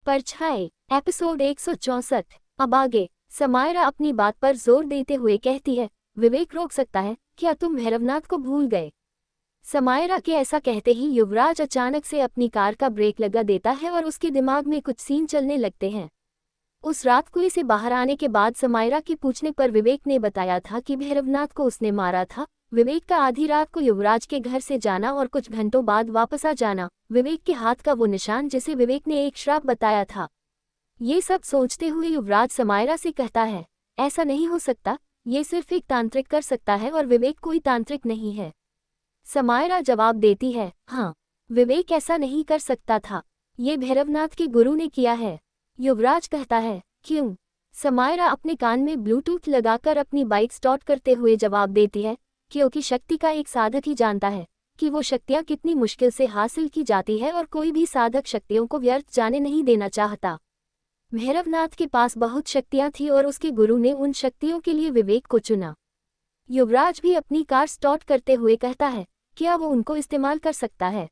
परछाई एपिसोड 164। अब आगे समायरा अपनी बात पर जोर देते हुए कहती है, विवेक रोक सकता है, क्या तुम भैरवनाथ को भूल गए? समायरा के ऐसा कहते ही युवराज अचानक से अपनी कार का ब्रेक लगा देता है और उसके दिमाग में कुछ सीन चलने लगते हैं। उस रात कुएं से बाहर आने के बाद समायरा के पूछने पर विवेक ने बताया था कि भैरवनाथ को उसने मारा था। विवेक का आधी रात को युवराज के घर से जाना और कुछ घंटों बाद वापस आ जाना, विवेक के हाथ का वो निशान जिसे विवेक ने एक श्राप बताया था। ये सब सोचते हुए युवराज समायरा से कहता है, ऐसा नहीं हो सकता, ये सिर्फ एक तांत्रिक कर सकता है और विवेक कोई तांत्रिक नहीं है। समायरा जवाब देती है, हाँ, विवेक ऐसा नहीं कर सकता था, ये भैरवनाथ के गुरु ने किया है। युवराज कहता है, क्यों? समायरा अपने कान में ब्लूटूथ लगाकर अपनी बाइक स्टार्ट करते हुए जवाब देती है, क्योंकि शक्ति का एक साधक ही जानता है कि वो शक्तियाँ कितनी मुश्किल से हासिल की जाती है और कोई भी साधक शक्तियों को व्यर्थ जाने नहीं देना चाहता। भैरवनाथ के पास बहुत शक्तियाँ थी और उसके गुरु ने उन शक्तियों के लिए विवेक को चुना। युवराज भी अपनी कार स्टार्ट करते हुए कहता है, क्या वो उनको इस्तेमाल कर सकता है?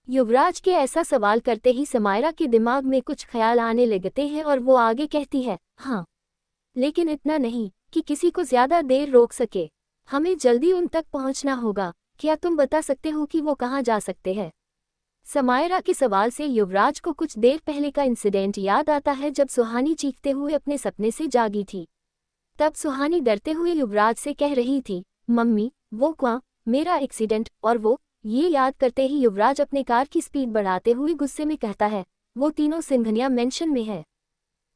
युवराज के ऐसा सवाल करते ही समायरा के दिमाग में कुछ ख्याल आने लगते हैं और वो आगे कहती है, हाँ, लेकिन इतना नहीं कि किसी को ज्यादा देर रोक सके। हमें जल्दी उन तक पहुंचना होगा। क्या तुम बता सकते हो कि वो कहाँ जा सकते हैं? समायरा के सवाल से युवराज को कुछ देर पहले का इंसिडेंट याद आता है जब सुहानी चीखते हुए अपने सपने से जागी थी। तब सुहानी डरते हुए युवराज से कह रही थी, मम्मी, वो कुआं, मेरा एक्सीडेंट, और वो। ये याद करते ही युवराज अपने कार की स्पीड बढ़ाते हुए गुस्से में कहता है, वो तीनों सिंघनिया मेंशन में है।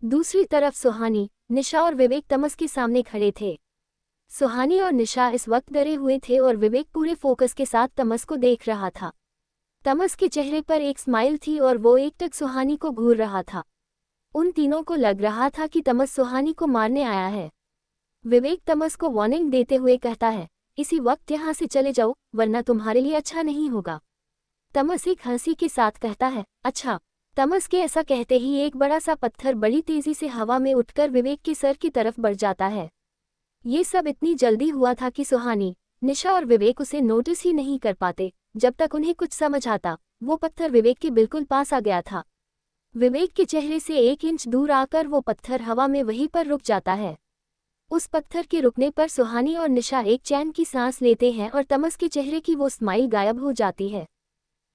दूसरी तरफ सुहानी, निशा और विवेक तमस के सामने खड़े थे। सुहानी और निशा इस वक्त डरे हुए थे और विवेक पूरे फोकस के साथ तमस को देख रहा था। तमस के चेहरे पर एक स्माइल थी और वो एकटक सुहानी को घूर रहा था। उन तीनों को लग रहा था कि तमस सुहानी को मारने आया है। विवेक तमस को वार्निंग देते हुए कहता है, इसी वक्त यहाँ से चले जाओ, वरना तुम्हारे लिए अच्छा नहीं होगा। तमस एक हंसी के साथ कहता है, अच्छा। तमस के ऐसा कहते ही एक बड़ा सा पत्थर बड़ी तेजी से हवा में उठकर विवेक के सर की तरफ बढ़ जाता है। ये सब इतनी जल्दी हुआ था कि सुहानी, निशा और विवेक उसे नोटिस ही नहीं कर पाते। जब तक उन्हें कुछ समझ आता, वो पत्थर विवेक के बिल्कुल पास आ गया था। विवेक के चेहरे से 1 इंच दूर आकर वो पत्थर हवा में वहीं पर रुक जाता है। उस पत्थर के रुकने पर सुहानी और निशा एक चैन की सांस लेते हैं और तमस के चेहरे की वो स्माइल गायब हो जाती है।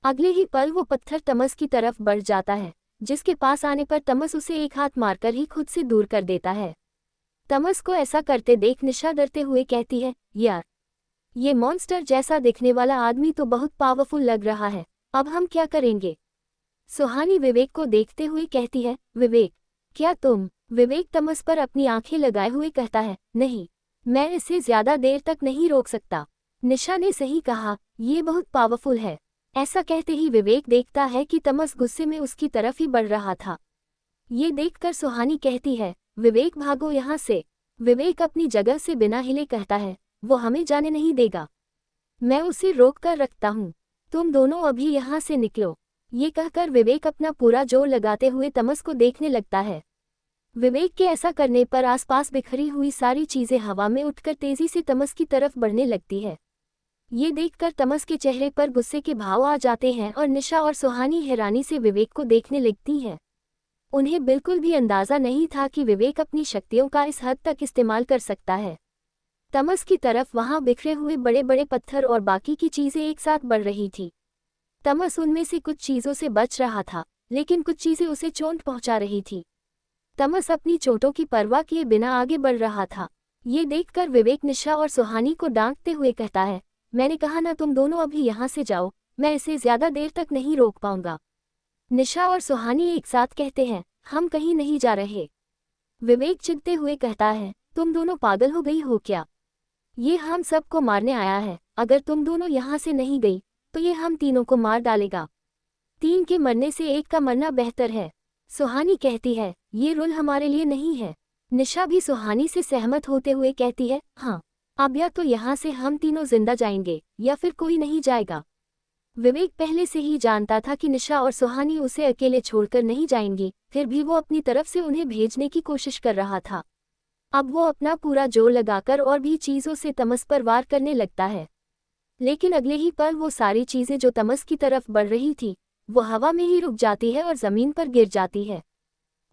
अगले ही पल वो पत्थर तमस की तरफ बढ़ जाता है, जिसके पास आने पर तमस उसे एक हाथ मारकर ही खुद से दूर कर देता है। तमस को ऐसा करते देख निशा डरते हुए कहती है, यार, ये मॉन्स्टर जैसा दिखने वाला आदमी तो बहुत पावरफुल लग रहा है, अब हम क्या करेंगे? सुहानी विवेक को देखते हुए कहती है, विवेक, क्या तुम? विवेक तमस पर अपनी आंखें लगाए हुए कहता है, नहीं, मैं इसे ज्यादा देर तक नहीं रोक सकता। निशा ने सही कहा, ये बहुत पावरफुल है। ऐसा कहते ही विवेक देखता है कि तमस गुस्से में उसकी तरफ ही बढ़ रहा था। ये देखकर सुहानी कहती है, विवेक भागो यहाँ से। विवेक अपनी जगह से बिना हिले कहता है, वो हमें जाने नहीं देगा, मैं उसे रोक कर रखता हूँ, तुम दोनों अभी यहाँ से निकलो। ये कहकर विवेक अपना पूरा जोर लगाते हुए तमस को देखने लगता है। विवेक के ऐसा करने पर आसपास बिखरी हुई सारी चीजें हवा में उठकर तेजी से तमस की तरफ बढ़ने लगती है। ये देखकर तमस के चेहरे पर गुस्से के भाव आ जाते हैं और निशा और सुहानी हैरानी से विवेक को देखने लगती हैं। उन्हें बिल्कुल भी अंदाजा नहीं था कि विवेक अपनी शक्तियों का इस हद तक इस्तेमाल कर सकता है। तमस की तरफ वहां बिखरे हुए बड़े बड़े पत्थर और बाकी की चीजें एक साथ बढ़ रही थी। तमस उनमें से कुछ चीजों से बच रहा था, लेकिन कुछ चीजें उसे चोट पहुंचा रही थी। तमस अपनी चोटों की परवाह किए बिना आगे बढ़ रहा था। ये देखकर विवेक निशा और सुहानी को डांटते हुए कहता है, मैंने कहा ना, तुम दोनों अभी यहाँ से जाओ, मैं इसे ज्यादा देर तक नहीं रोक पाऊंगा। निशा और सुहानी एक साथ कहते हैं, हम कहीं नहीं जा रहे। विवेक चिढ़ते हुए कहता है, तुम दोनों पागल हो गई हो क्या? ये हम सबको मारने आया है, अगर तुम दोनों यहाँ से नहीं गई तो ये हम तीनों को मार डालेगा। 3 के मरने से 1 का मरना बेहतर है। सुहानी कहती है, ये रूल हमारे लिए नहीं है। निशा भी सुहानी से सहमत होते हुए कहती है, हाँ, अब या तो यहाँ से हम तीनों जिंदा जाएंगे या फिर कोई नहीं जाएगा। विवेक पहले से ही जानता था कि निशा और सुहानी उसे अकेले छोड़कर नहीं जाएंगी, फिर भी वो अपनी तरफ से उन्हें भेजने की कोशिश कर रहा था। अब वो अपना पूरा जोर लगाकर और भी चीज़ों से तमस पर वार करने लगता है, लेकिन अगले ही पल वो सारी चीज़ें जो तमस की तरफ बढ़ रही थी, वो हवा में ही रुक जाती है और ज़मीन पर गिर जाती है।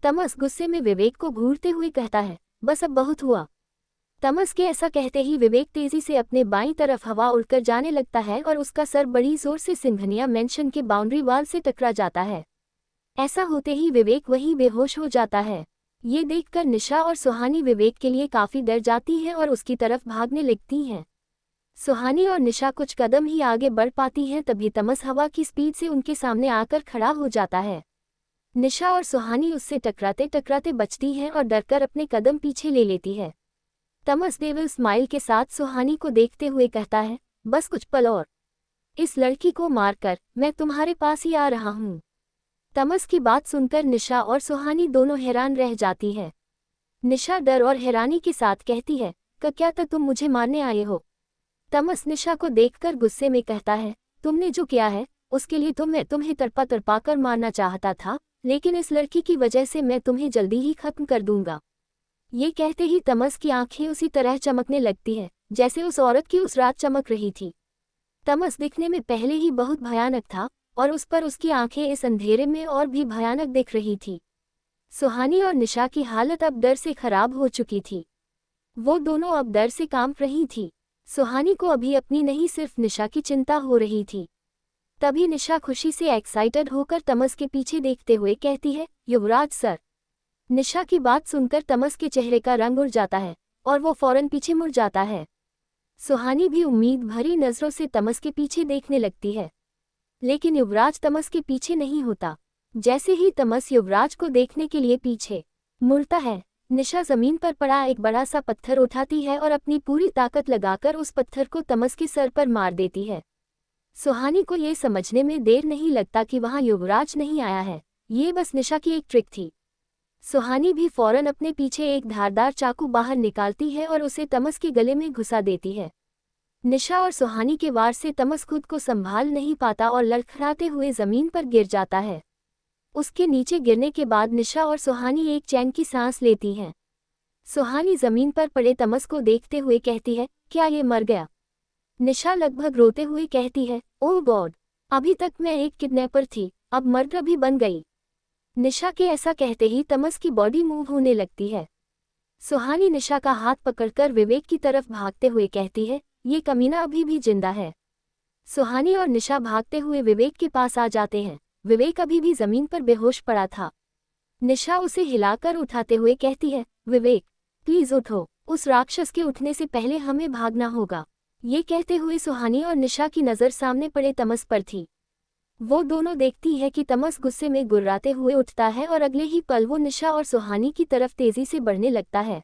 तमस गुस्से में विवेक को घूरते हुए कहता है, बस अब बहुत हुआ। तमस के ऐसा कहते ही विवेक तेजी से अपने बाईं तरफ हवा उड़कर जाने लगता है और उसका सर बड़ी जोर से सिंघनिया मेंशन के बाउंड्री वाल से टकरा जाता है। ऐसा होते ही विवेक वहीं बेहोश हो जाता है। ये देखकर निशा और सुहानी विवेक के लिए काफी डर जाती हैं और उसकी तरफ भागने लगती हैं। सुहानी और निशा कुछ कदम ही आगे बढ़ पाती हैं, तभी तमस हवा की स्पीड से उनके सामने आकर खड़ा हो जाता है। निशा और सुहानी उससे टकराते टकराते बचती हैं और डरकर अपने कदम पीछे ले लेती है। तमस डेविल स्माइल के साथ सुहानी को देखते हुए कहता है, बस कुछ पल और, इस लड़की को मारकर मैं तुम्हारे पास ही आ रहा हूँ। तमस की बात सुनकर निशा और सुहानी दोनों हैरान रह जाती है। निशा डर और हैरानी के साथ कहती है, क्या तो तुम मुझे मारने आए हो? तमस निशा को देखकर गुस्से में कहता है, तुमने जो किया है उसके लिए तो मैं तुम्हें तड़पा तड़पा कर मारना चाहता था, लेकिन इस लड़की की वजह से मैं तुम्हें जल्दी ही खत्म कर दूंगा। ये कहते ही तमस की आंखें उसी तरह चमकने लगती है जैसे उस औरत की उस रात चमक रही थी। तमस दिखने में पहले ही बहुत भयानक था और उस पर उसकी आंखें इस अंधेरे में और भी भयानक दिख रही थी। सुहानी और निशा की हालत अब डर से खराब हो चुकी थी। वो दोनों अब डर से कांप रही थी। सुहानी को अभी अपनी नहीं सिर्फ निशा की चिंता हो रही थी। तभी निशा खुशी से एक्साइटेड होकर तमस के पीछे देखते हुए कहती है, युवराज सर। निशा की बात सुनकर तमस के चेहरे का रंग उड़ जाता है और वो फौरन पीछे मुड़ जाता है। सुहानी भी उम्मीद भरी नजरों से तमस के पीछे देखने लगती है, लेकिन युवराज तमस के पीछे नहीं होता। जैसे ही तमस युवराज को देखने के लिए पीछे मुड़ता है, निशा जमीन पर पड़ा एक बड़ा सा पत्थर उठाती है और अपनी पूरी ताकत लगाकर उस पत्थर को तमस के सर पर मार देती है। सुहानी को ये समझने में देर नहीं लगता कि वहां युवराज नहीं आया है, ये बस निशा की एक ट्रिक थी। सुहानी भी फौरन अपने पीछे एक धारदार चाकू बाहर निकालती है और उसे तमस के गले में घुसा देती है। निशा और सुहानी के वार से तमस खुद को संभाल नहीं पाता और लड़खड़ाते हुए जमीन पर गिर जाता है। उसके नीचे गिरने के बाद निशा और सुहानी एक चैन की सांस लेती हैं। सुहानी जमीन पर पड़े तमस को देखते हुए कहती है, क्या ये मर गया? निशा लगभग रोते हुए कहती है, ओह गॉड, अभी तक मैं एक किडनैपर थी, अब मर्डर भी बन गई। निशा के ऐसा कहते ही तमस की बॉडी मूव होने लगती है। सुहानी निशा का हाथ पकड़कर विवेक की तरफ भागते हुए कहती है, ये कमीना अभी भी जिंदा है। सुहानी और निशा भागते हुए विवेक के पास आ जाते हैं। विवेक अभी भी जमीन पर बेहोश पड़ा था। निशा उसे हिलाकर उठाते हुए कहती है, विवेक प्लीज उठो, उस राक्षस के उठने से पहले हमें भागना होगा। ये कहते हुए सुहानी और निशा की नज़र सामने पड़े तमस पर थी। वो दोनों देखती है कि तमस गुस्से में गुर्राते हुए उठता है और अगले ही पल वो निशा और सुहानी की तरफ तेजी से बढ़ने लगता है।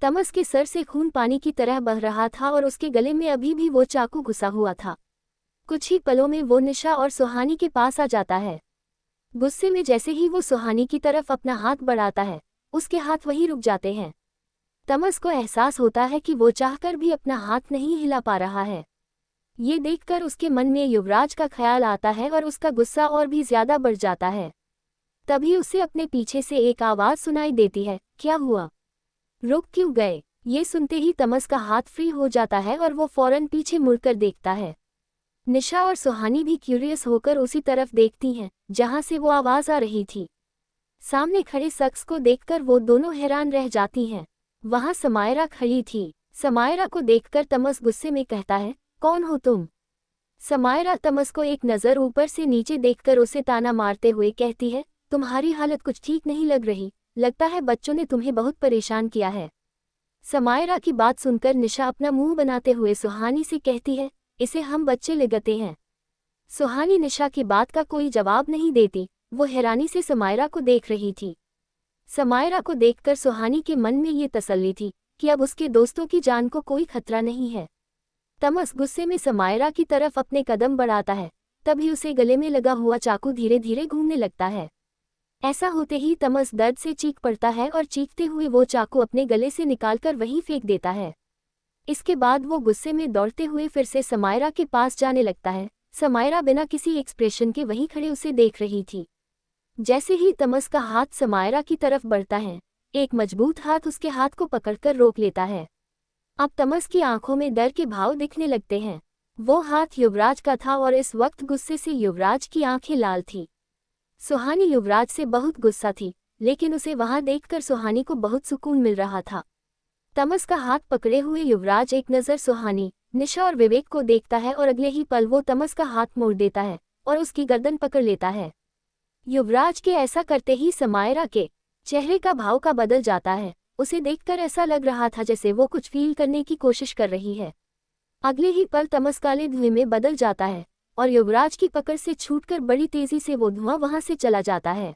तमस के सर से खून पानी की तरह बह रहा था और उसके गले में अभी भी वो चाकू घुसा हुआ था। कुछ ही पलों में वो निशा और सुहानी के पास आ जाता है। गुस्से में जैसे ही वो सुहानी की तरफ अपना हाथ बढ़ाता है, उसके हाथ वहीं रुक जाते हैं। तमस को एहसास होता है कि वो चाहकर भी अपना हाथ नहीं हिला पा रहा है। ये देखकर उसके मन में युवराज का ख्याल आता है और उसका गुस्सा और भी ज्यादा बढ़ जाता है। तभी उसे अपने पीछे से एक आवाज सुनाई देती है, क्या हुआ? रुक क्यों गए? ये सुनते ही तमस का हाथ फ्री हो जाता है और वो फौरन पीछे मुड़कर देखता है। निशा और सुहानी भी क्यूरियस होकर उसी तरफ देखती हैं जहां से वो आवाज आ रही थी। सामने खड़े शख्स को देखकर वो दोनों हैरान रह जाती हैं। वहां समायरा खड़ी थी। समायरा को देखकर तमस गुस्से में कहता है, कौन हो तुम? समायरा तमस को एक नज़र ऊपर से नीचे देखकर उसे ताना मारते हुए कहती है, तुम्हारी हालत कुछ ठीक नहीं लग रही, लगता है बच्चों ने तुम्हें बहुत परेशान किया है। समायरा की बात सुनकर निशा अपना मुंह बनाते हुए सुहानी से कहती है, इसे हम बच्चे लगते हैं। सुहानी निशा की बात का कोई जवाब नहीं देती, वो हैरानी से समायरा को देख रही थी। समायरा को देखकर सुहानी के मन में ये तसल्ली थी कि अब उसके दोस्तों की जान को कोई खतरा नहीं है। तमस गुस्से में समायरा की तरफ अपने कदम बढ़ाता है, तभी उसे गले में लगा हुआ चाकू धीरे धीरे घूमने लगता है। ऐसा होते ही तमस दर्द से चीख पड़ता है और चीखते हुए वो चाकू अपने गले से निकालकर वहीं फेंक देता है। इसके बाद वो गुस्से में दौड़ते हुए फिर से समायरा के पास जाने लगता है। समायरा बिना किसी एक्सप्रेशन के वहीं खड़े उसे देख रही थी। जैसे ही तमस का हाथ समायरा की तरफ बढ़ता है, एक मजबूत हाथ उसके हाथ को पकड़कर रोक लेता है। अब तमस की आंखों में डर के भाव दिखने लगते हैं। वो हाथ युवराज का था और इस वक्त गुस्से से युवराज की आंखें लाल थी। सुहानी युवराज से बहुत गुस्सा थी, लेकिन उसे वहां देखकर सुहानी को बहुत सुकून मिल रहा था। तमस का हाथ पकड़े हुए युवराज एक नज़र सुहानी, निशा और विवेक को देखता है और अगले ही पल वो तमस का हाथ मोड़ देता है और उसकी गर्दन पकड़ लेता है। युवराज के ऐसा करते ही समायरा के चेहरे का भाव का बदल जाता है। उसे देखकर ऐसा लग रहा था जैसे वो कुछ फील करने की कोशिश कर रही है। अगले ही पल तमस काले धुएं में बदल जाता है और युवराज की पकड़ से छूटकर बड़ी तेजी से वो धुआं वहां से चला जाता है।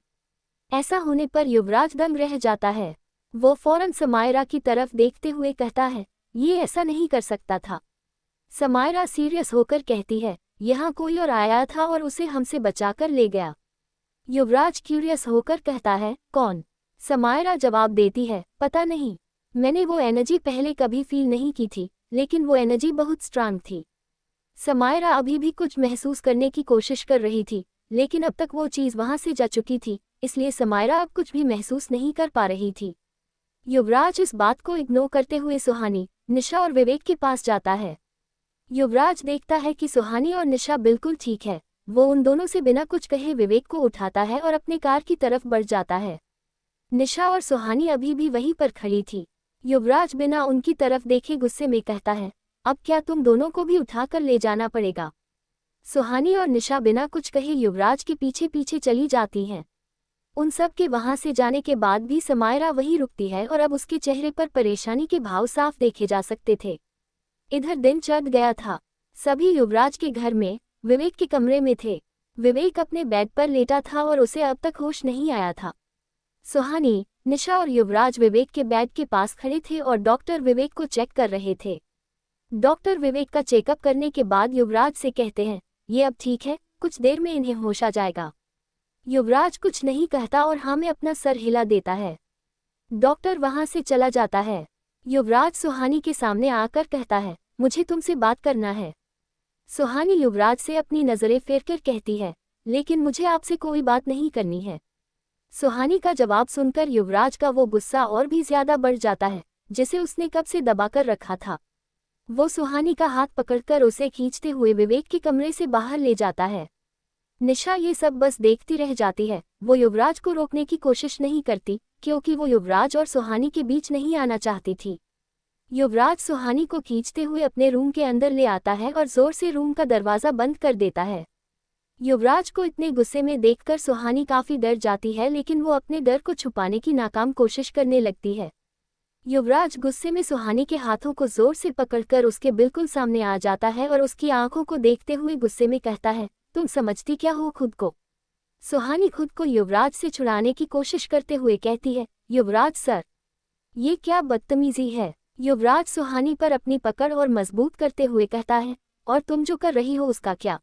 ऐसा होने पर युवराज दंग रह जाता है। वो फौरन समायरा की तरफ देखते हुए कहता है, ये ऐसा नहीं कर सकता था। समायरा सीरियस होकर कहती है, यहाँ कोई और आया था और उसे हमसे बचाकर ले गया। युवराज क्यूरियस होकर कहता है, कौन? समायरा जवाब देती है, पता नहीं, मैंने वो एनर्जी पहले कभी फील नहीं की थी, लेकिन वो एनर्जी बहुत स्ट्रांग थी। समायरा अभी भी कुछ महसूस करने की कोशिश कर रही थी, लेकिन अब तक वो चीज़ वहां से जा चुकी थी, इसलिए समायरा अब कुछ भी महसूस नहीं कर पा रही थी। युवराज इस बात को इग्नोर करते हुए सुहानी, निशा और विवेक के पास जाता है। युवराज देखता है कि सुहानी और निशा बिल्कुल ठीक है। वो उन दोनों से बिना कुछ कहे विवेक को उठाता है और अपने कार की तरफ बढ़ जाता है। निशा और सुहानी अभी भी वहीं पर खड़ी थी। युवराज बिना उनकी तरफ देखे गुस्से में कहता है, अब क्या तुम दोनों को भी उठाकर ले जाना पड़ेगा? सुहानी और निशा बिना कुछ कहे युवराज के पीछे पीछे चली जाती हैं। उन सब के वहां से जाने के बाद भी समायरा वहीं रुकती है और अब उसके चेहरे पर परेशानी के भाव साफ देखे जा सकते थे। इधर दिन चढ़ गया था। सभी युवराज के घर में, विवेक के कमरे में थे। विवेक अपने बेड पर लेटा था और उसे अब तक होश नहीं आया था। सुहानी, निशा और युवराज विवेक के बेड के पास खड़े थे और डॉक्टर विवेक को चेक कर रहे थे। डॉक्टर विवेक का चेकअप करने के बाद युवराज से कहते हैं, ये अब ठीक है, कुछ देर में इन्हें होश आ जाएगा। युवराज कुछ नहीं कहता और हाँ में अपना सर हिला देता है। डॉक्टर वहां से चला जाता है। युवराज सुहानी के सामने आकर कहता है, मुझे तुमसे बात करना है। सुहानी युवराज से अपनी नज़रें फेरकर कहती है, लेकिन मुझे आपसे कोई बात नहीं करनी है। सुहानी का जवाब सुनकर युवराज का वो गुस्सा और भी ज्यादा बढ़ जाता है, जिसे उसने कब से दबाकर रखा था। वो सुहानी का हाथ पकड़कर उसे खींचते हुए विवेक के कमरे से बाहर ले जाता है। निशा ये सब बस देखती रह जाती है। वो युवराज को रोकने की कोशिश नहीं करती, क्योंकि वो युवराज और सुहानी के बीच नहीं आना चाहती थी। युवराज सुहानी को खींचते हुए अपने रूम के अंदर ले आता है और जोर से रूम का दरवाज़ा बंद कर देता है। युवराज को इतने गुस्से में देखकर सुहानी काफ़ी डर जाती है, लेकिन वो अपने डर को छुपाने की नाकाम कोशिश करने लगती है। युवराज गुस्से में सुहानी के हाथों को जोर से पकड़कर उसके बिल्कुल सामने आ जाता है और उसकी आंखों को देखते हुए गुस्से में कहता है, तुम समझती क्या हो खुद को? सुहानी खुद को युवराज से छुड़ाने की कोशिश करते हुए कहती है, युवराज सर, ये क्या बदतमीजी है? युवराज सुहानी पर अपनी पकड़ और मजबूत करते हुए कहता है, और तुम जो कर रही हो उसका क्या?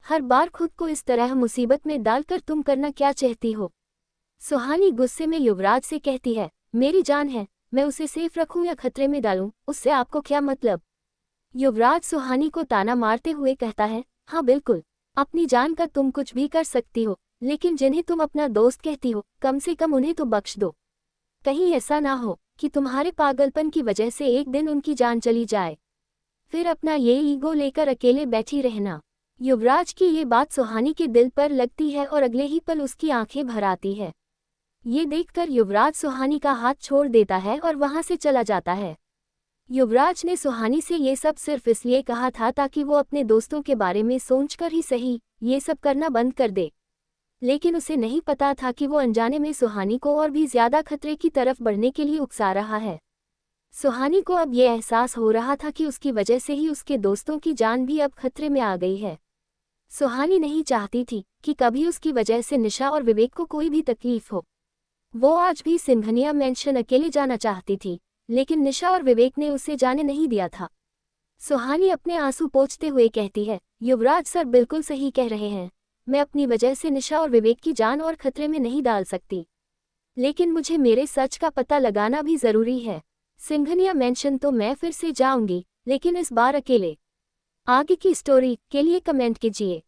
हर बार खुद को इस तरह मुसीबत में डालकर तुम करना क्या चाहती हो? सुहानी गुस्से में युवराज से कहती है, मेरी जान है, मैं उसे सेफ रखूं या खतरे में डालूं, उससे आपको क्या मतलब? युवराज सुहानी को ताना मारते हुए कहता है, हाँ बिल्कुल, अपनी जान का तुम कुछ भी कर सकती हो, लेकिन जिन्हें तुम अपना दोस्त कहती हो, कम से कम उन्हें तो बख्श दो। कहीं ऐसा ना हो कि तुम्हारे पागलपन की वजह से एक दिन उनकी जान चली जाए, फिर अपना ये ईगो लेकर अकेले बैठी रहना। युवराज की ये बात सुहानी के दिल पर लगती है और अगले ही पल उसकी आंखें भर आती है। ये देखकर युवराज सुहानी का हाथ छोड़ देता है और वहां से चला जाता है। युवराज ने सुहानी से ये सब सिर्फ इसलिए कहा था ताकि वो अपने दोस्तों के बारे में सोचकर ही सही ये सब करना बंद कर दे, लेकिन उसे नहीं पता था कि वो अनजाने में सुहानी को और भी ज्यादा खतरे की तरफ बढ़ने के लिए उकसा रहा है। सुहानी को अब ये एहसास हो रहा था कि उसकी वजह से ही उसके दोस्तों की जान भी अब खतरे में आ गई है। सुहानी नहीं चाहती थी कि कभी उसकी वजह से निशा और विवेक को कोई भी तकलीफ हो। वो आज भी सिंघनिया मैंशन अकेले जाना चाहती थी, लेकिन निशा और विवेक ने उसे जाने नहीं दिया था। सुहानी अपने आंसू पोंछते हुए कहती है, युवराज सर बिल्कुल सही कह रहे हैं, मैं अपनी वजह से निशा और विवेक की जान और खतरे में नहीं डाल सकती, लेकिन मुझे मेरे सच का पता लगाना भी जरूरी है। सिंघनिया मैंशन तो मैं फिर से जाऊंगी, लेकिन इस बार अकेले। आगे की स्टोरी के लिए कमेंट कीजिए।